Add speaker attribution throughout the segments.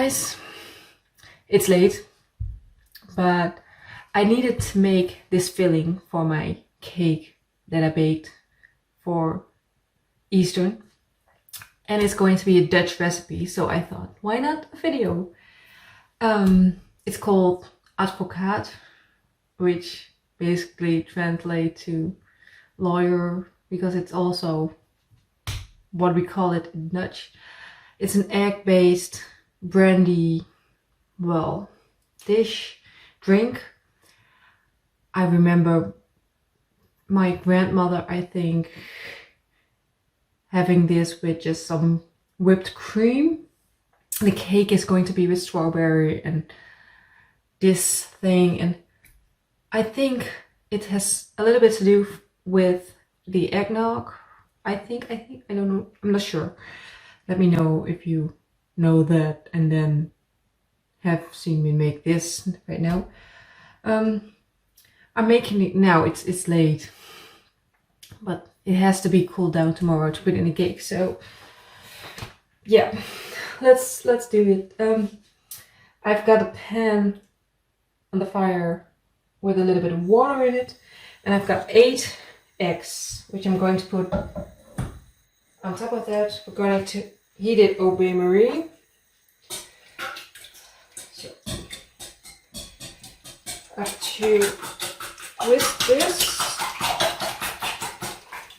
Speaker 1: guys, it's late, but I needed to make this filling for my cake that I baked for Easter, and it's going to be a Dutch recipe, so I thought, why not a video? It's called Advocaat, which basically translates to lawyer, because it's also what we call it in Dutch. It's an egg-based brandy, well, drink. I remember my grandmother, I think, having this with just some whipped cream. The cake is going to be with strawberry and this thing, and I think it has a little bit to do with the eggnog. I don't know, I'm not sure. Let me know if you know that and then have seen me make this right now. I'm making it now. It's late, but it has to be cooled down tomorrow to put in the cake. So yeah, let's do it. I've got a pan on the fire with a little bit of water in it, and I've got 8 eggs, which I'm going to put on top of that. We're going to heat it au bain-marie. So I have to whisk this.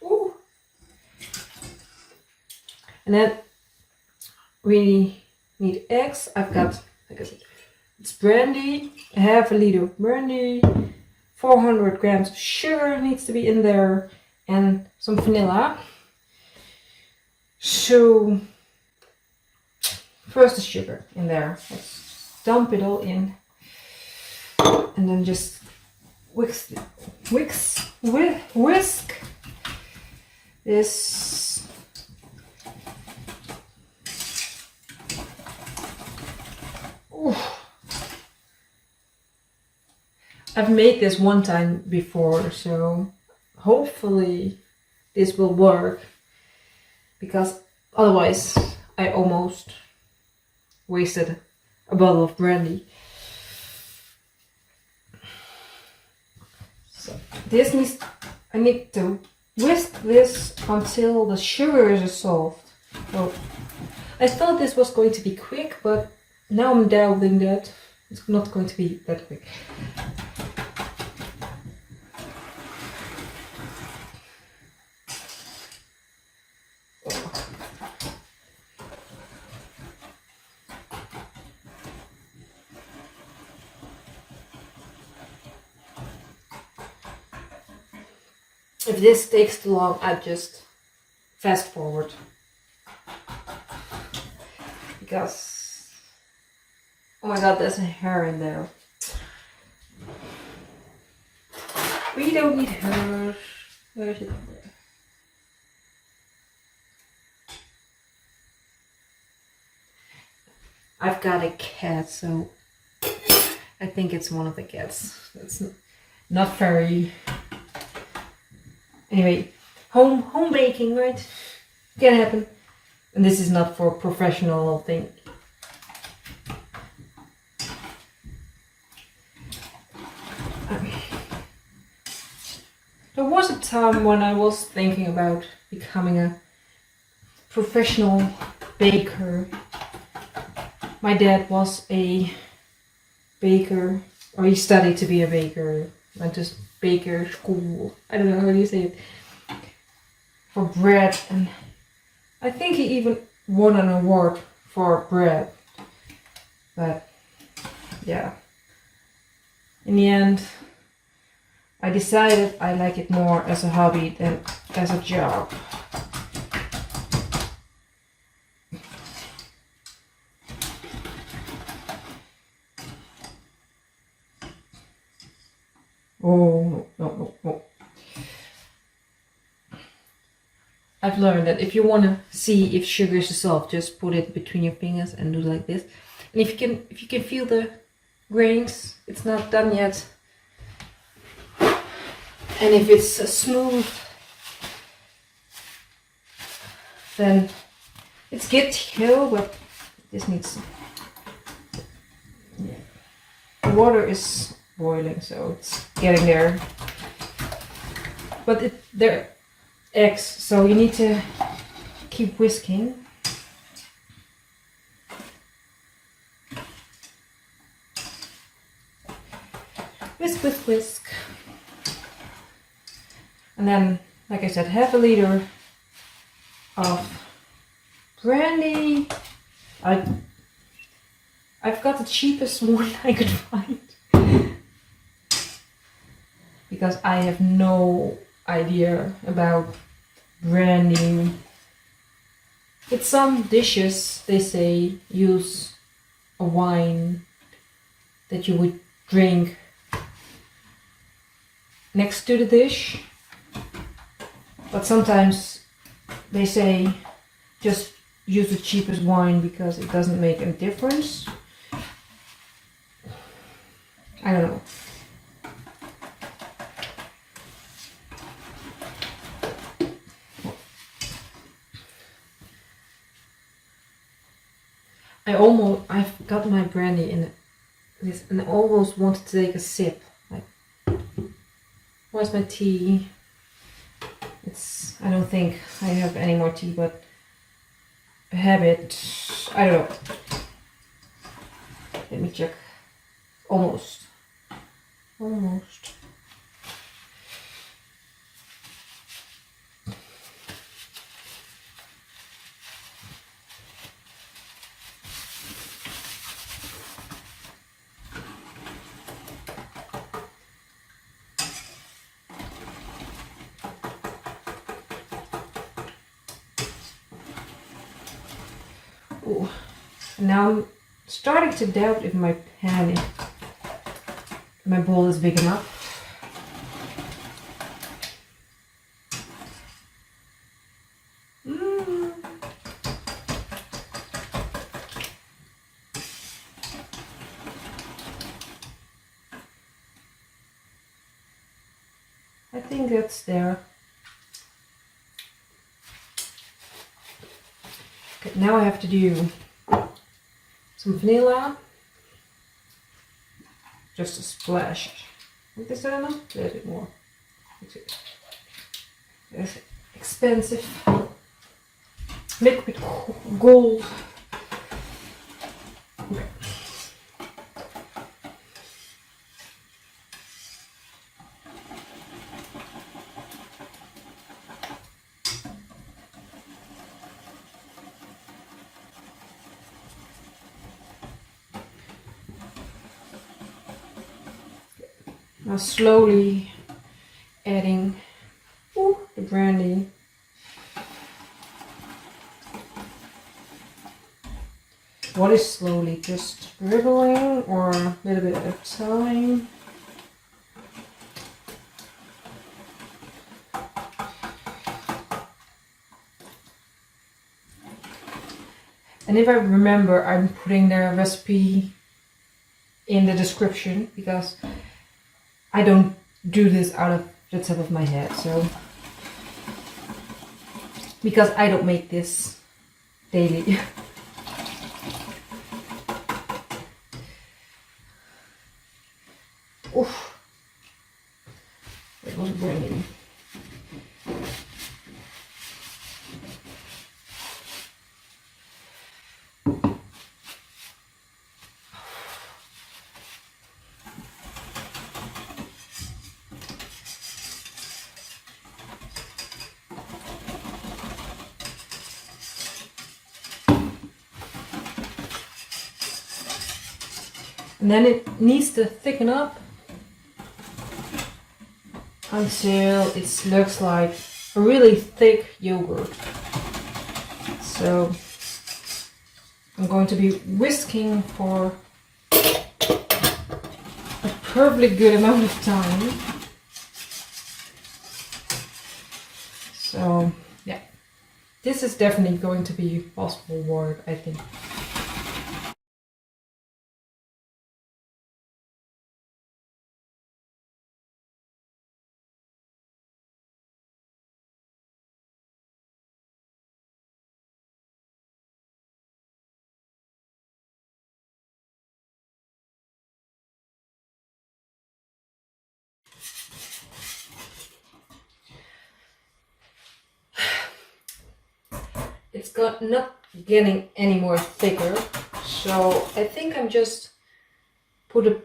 Speaker 1: Ooh. And then we need eggs. I've got, like I said, it's brandy, half a liter of brandy, 400 grams of sugar needs to be in there, and some vanilla. So first the sugar in there. Let's dump it all in, and then just whisk this. Ooh. I've made this one time before, so hopefully this will work, because otherwise I almost wasted a bottle of brandy. So I need to whisk this until the sugar is dissolved. So I thought this was going to be quick, but now I'm doubting that it's not going to be that quick. If this takes too long, I just fast forward, because oh my god, there's a hair in there. We don't need hair. Where is it? I've got a cat, so I think it's one of the cats. That's not very. Anyway, home baking, right? Can happen. And this is not for a professional thing. There was a time when I was thinking about becoming a professional baker. My dad was a baker, or he studied to be a baker, went to baker school, I don't know how you say it, for bread, and I think he even won an award for bread. But yeah, in the end I decided I like it more as a hobby than as a job. Oh, no. I've learned that if you want to see if sugar is dissolved, just put it between your fingers and do like this. And if you can feel the grains, it's not done yet. And if it's smooth, then it's good to go, but this needs water is boiling, so it's getting there. But they're eggs, so you need to keep whisking. Whisk, whisk, whisk. And then, like I said, half a liter of brandy. I've got the cheapest one I could find because I have no idea about brandy. With some dishes, they say use a wine that you would drink next to the dish, but sometimes they say just use the cheapest wine because it doesn't make a difference. I don't know. I've got my brandy in this and I almost wanted to take a sip. Like, where's my tea? I don't think I have any more tea, but a habit. I don't know. Let me check. Almost. Ooh. Now I'm starting to doubt if my bowl is big enough. I think that's there. Okay, now I have to do some vanilla. Just a splash. Is that enough? A little bit more. It's expensive. Liquid gold. Okay. Now slowly adding the brandy. What is slowly? Just dribbling or a little bit at a time? And if I remember, I'm putting the recipe in the description because I don't do this out of the top of my head, so because I don't make this daily. Oof. It was burning. And then it needs to thicken up until it looks like a really thick yogurt. So I'm going to be whisking for a perfectly good amount of time. So yeah, this is definitely going to be possible work, I think. it's not getting any more thicker. So I think I'm just put a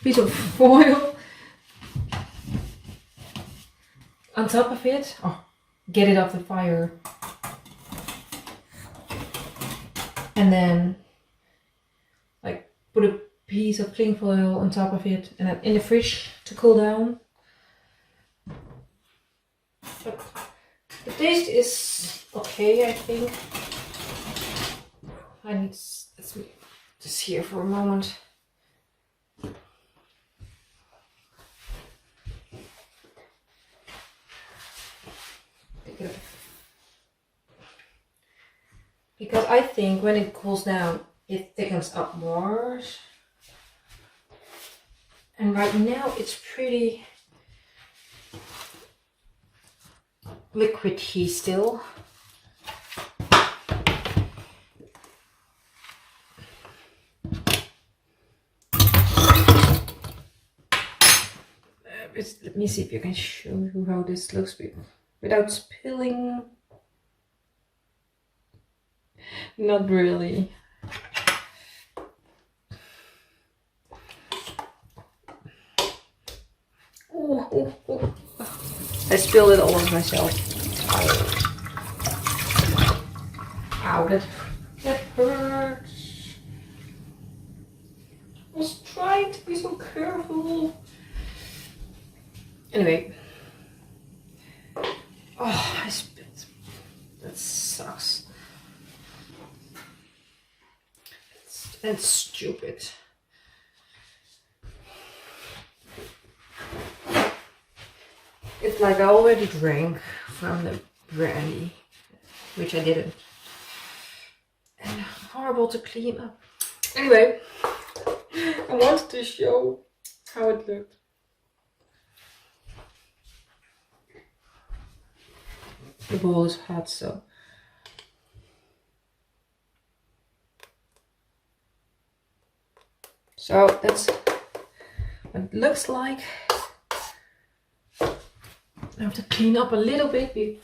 Speaker 1: piece of foil on top of it. Oh, get it off the fire. And then like put a piece of cling foil on top of it and then in the fridge to cool down. But the taste is okay, I think. I need this here for a moment. Because I think when it cools down, it thickens up more. And right now it's pretty liquidy still. Let me see if I can show you how this looks without spilling. Not really. Oh. I spilled it all over myself. Ow, that hurts. I was trying to be so careful. Anyway. Oh, I spilled. That sucks. That's stupid. It's like I already drank from the brandy, which I didn't. And horrible to clean up. Anyway, I wanted to show how it looked. The bowl is hot, so. So that's what it looks like. I have to clean up a little bit,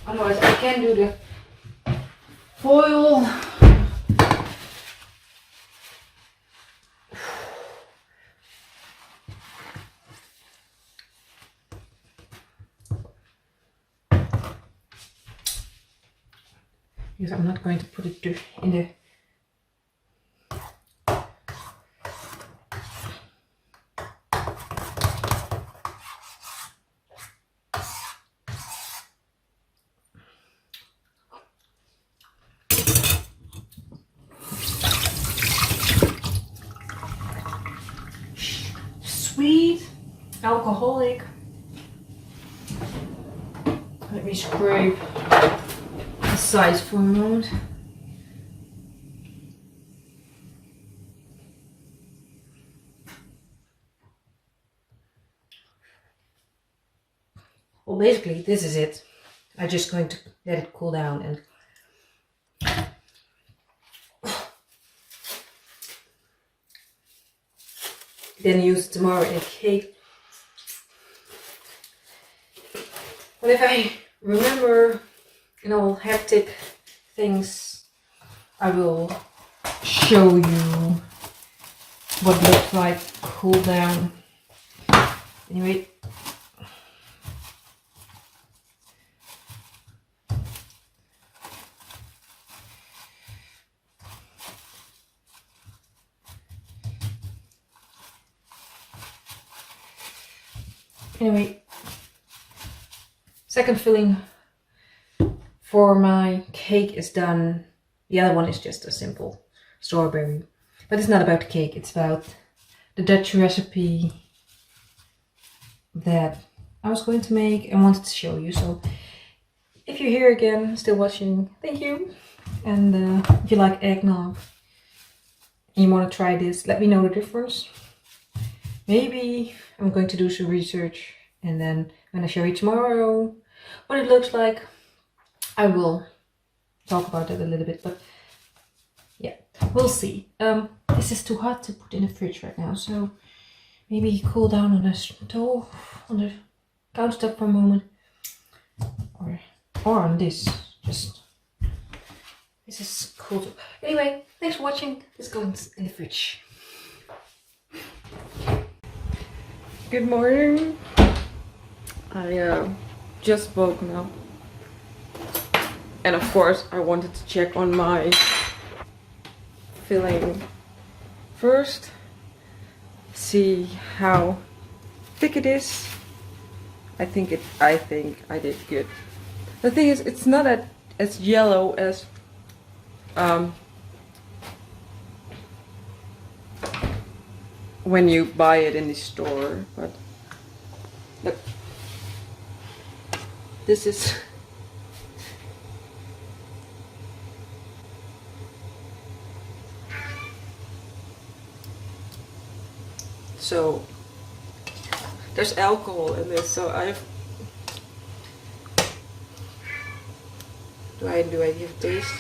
Speaker 1: otherwise I can't do the foil. Because I'm not going to put it in the sweet, alcoholic. Let me scrape the sides for a moment. Well, basically, this is it. I'm just going to let it cool down and then use it tomorrow in a cake. But if I remember, hectic things, I will show you what looks like cool down. Anyway. Anyway, second filling for my cake is done. The other one is just a simple strawberry. But it's not about the cake, it's about the Dutch recipe that I was going to make and wanted to show you. So if you're here again, still watching, thank you. And if you like eggnog and you want to try this, let me know the difference. Maybe I'm going to do some research and then when I show you tomorrow what it looks like, I will talk about that a little bit, but yeah, we'll see. This is too hot to put in the fridge right now, so maybe cool down on the stove, on the countertop for a moment, or on this Just this is cool. Anyway, thanks for watching. This goes in the fridge. Good morning. I just woken up, and of course I wanted to check on my filling first. See how thick it is. I think I did good. The thing is, it's not as yellow as when you buy it in the store, but look, this is so there's alcohol in this, so do I give a taste?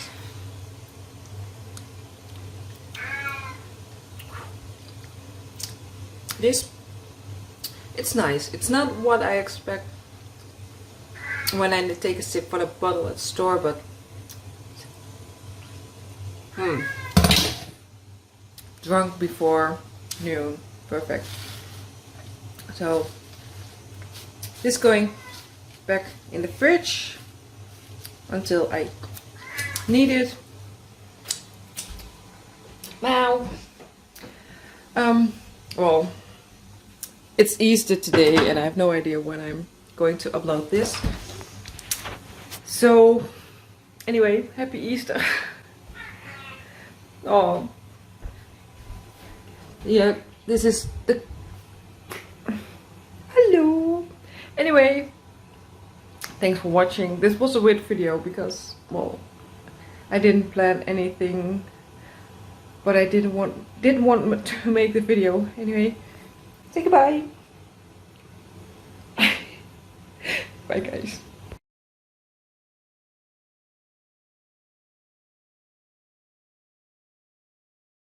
Speaker 1: It's nice. It's not what I expect when I take a sip from a bottle at the store, but drunk before noon, perfect. So this going back in the fridge until I need it. Now, well, it's Easter today and I have no idea when I'm going to upload this. So anyway, happy Easter. Oh yeah, this is the hello. Anyway, thanks for watching. This was a weird video because, well, I didn't plan anything, but I didn't want to make the video. Anyway, say goodbye. Bye guys.